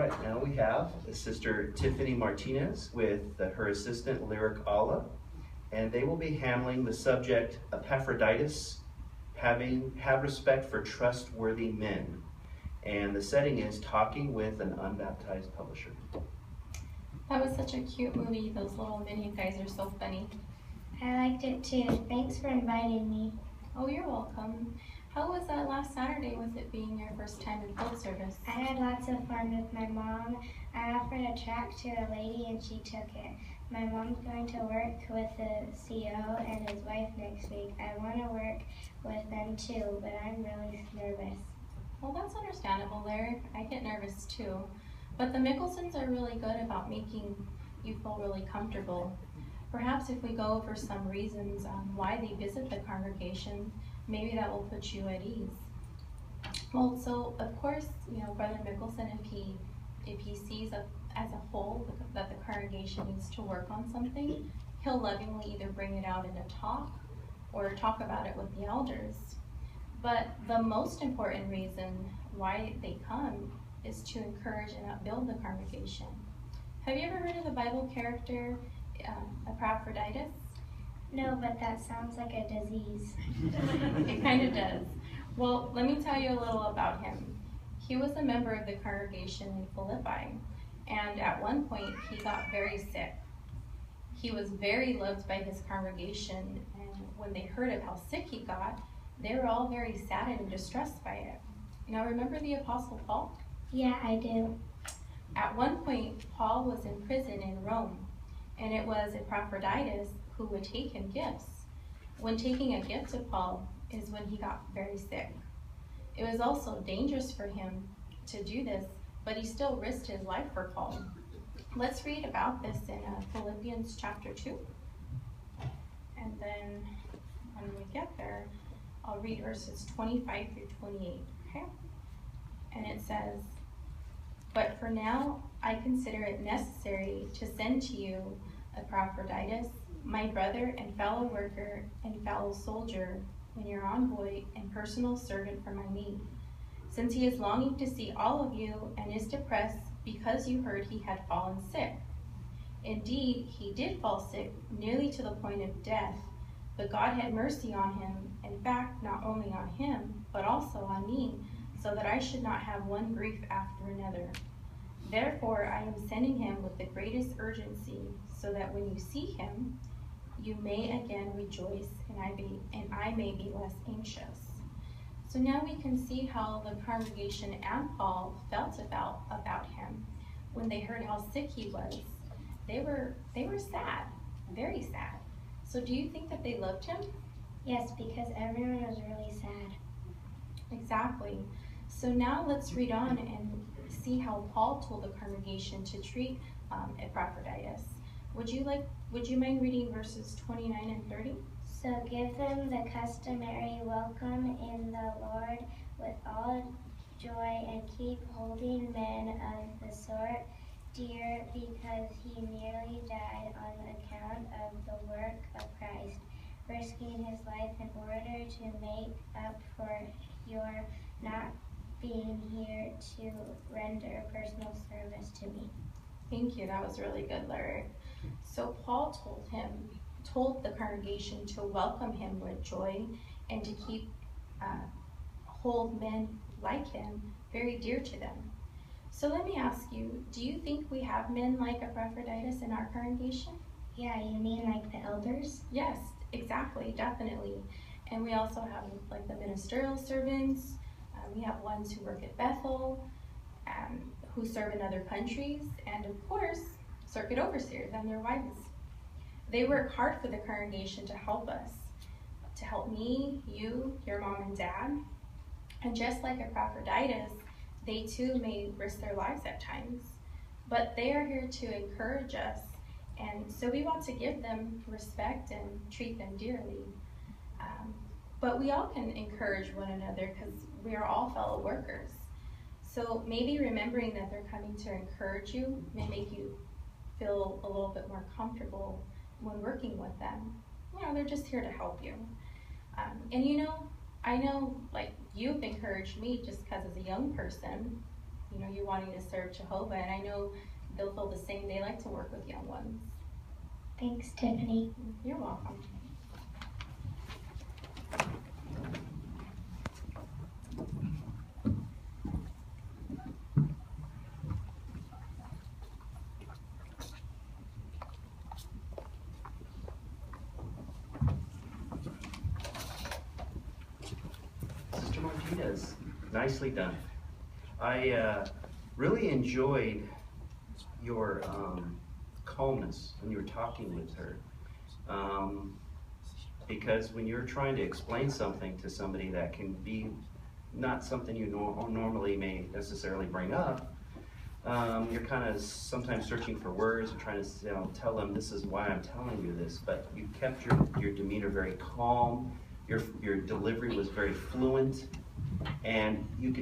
right, now we have Sister Tiffany Martinez with her assistant Lyric Allah, and they will be handling the subject Epaphroditus, have respect for trustworthy men. And the setting is talking with an unbaptized publisher. That was such a cute movie. Those little mini guys are so funny. I liked it too. Thanks for inviting me. Oh, you're welcome. How was that last Saturday with it being your first time in field service? I had lots of fun with my mom. I offered a tract to a lady and she took it. My mom's going to work with the CO and his wife next week. I want to work with them too, but I'm really nervous. Well, that's understandable, Larry. I get nervous too. But the Mickelsons are really good about making you feel really comfortable. Perhaps if we go over some reasons why they visit the congregation, maybe that will put you at ease. Well, so of course, Brother Mickelson, if he sees as a whole that the congregation needs to work on something, he'll lovingly either bring it out in a talk or talk about it with the elders. But the most important reason why they come is to encourage and upbuild the congregation. Have you ever heard of the Bible character Epaphroditus? No, but that sounds like a disease. It kind of does. Well, let me tell you a little about him. He was a member of the congregation in Philippi, and at one point he got very sick. He was very loved by his congregation, and when they heard of how sick he got, they were all very sad and distressed by it. Now, remember the Apostle Paul? Yeah, I do. At one point, Paul was in prison in Rome, and it was Epaphroditus who would take him gifts. When taking a gift to Paul is when he got very sick. It was also dangerous for him to do this, but he still risked his life for Paul. Let's read about this in Philippians chapter 2. And then when we get there, I'll read verses 25 through 28. Okay? And it says, "But for now I consider it necessary to send to you Epaphroditus, my brother and fellow worker and fellow soldier, and your envoy and personal servant for my need, since he is longing to see all of you and is depressed because you heard he had fallen sick. Indeed, he did fall sick, nearly to the point of death, but God had mercy on him, in fact, not only on him, but also on me, so that I should not have one grief after another. Therefore, I am sending him with the greatest urgency, so that when you see him, you may again rejoice, and I may be less anxious." So now we can see how the congregation and Paul felt about him when they heard how sick he was. They were sad, very sad. So do you think that they loved him? Yes, because everyone was really sad. Exactly. So now let's read on and see how Paul told the congregation to treat Epaphroditus. Would you mind reading verses 29 and 30? So give them the customary welcome in the Lord with all joy, and keep holding men of the sort dear, because he nearly died on account of the work of Christ, risking his life in order to make up for your not being here to render personal service to me. Thank you. That was really good, Larry. So Paul told the congregation to welcome him with joy and to hold men like him very dear to them. So let me ask you, do you think we have men like Epaphroditus in our congregation? Yeah, you mean like the elders? Yes, exactly, definitely. And we also have like the ministerial servants. We have ones who work at Bethel, who serve in other countries, and of course, circuit overseers and their wives. They work hard for the congregation to help us, to help me, you, your mom and dad. And just like Epaphroditus, they too may risk their lives at times, but they are here to encourage us, and so we want to give them respect and treat them dearly. But we all can encourage one another because we are all fellow workers. So maybe remembering that they're coming to encourage you may make you feel a little bit more comfortable when working with them. They're just here to help you. And I know like you've encouraged me just because as a young person, you know, you're wanting to serve Jehovah, and I know they'll feel the same. They like to work with young ones. Thanks, Tiffany. You're welcome. Sister Martinez, nicely done. I really enjoyed your calmness when you were talking with her. Because when you're trying to explain something to somebody that can be not something you normally may necessarily bring up, you're kind of sometimes searching for words and trying to tell them this is why I'm telling you this, but you kept your demeanor very calm, your delivery was very fluent, and you could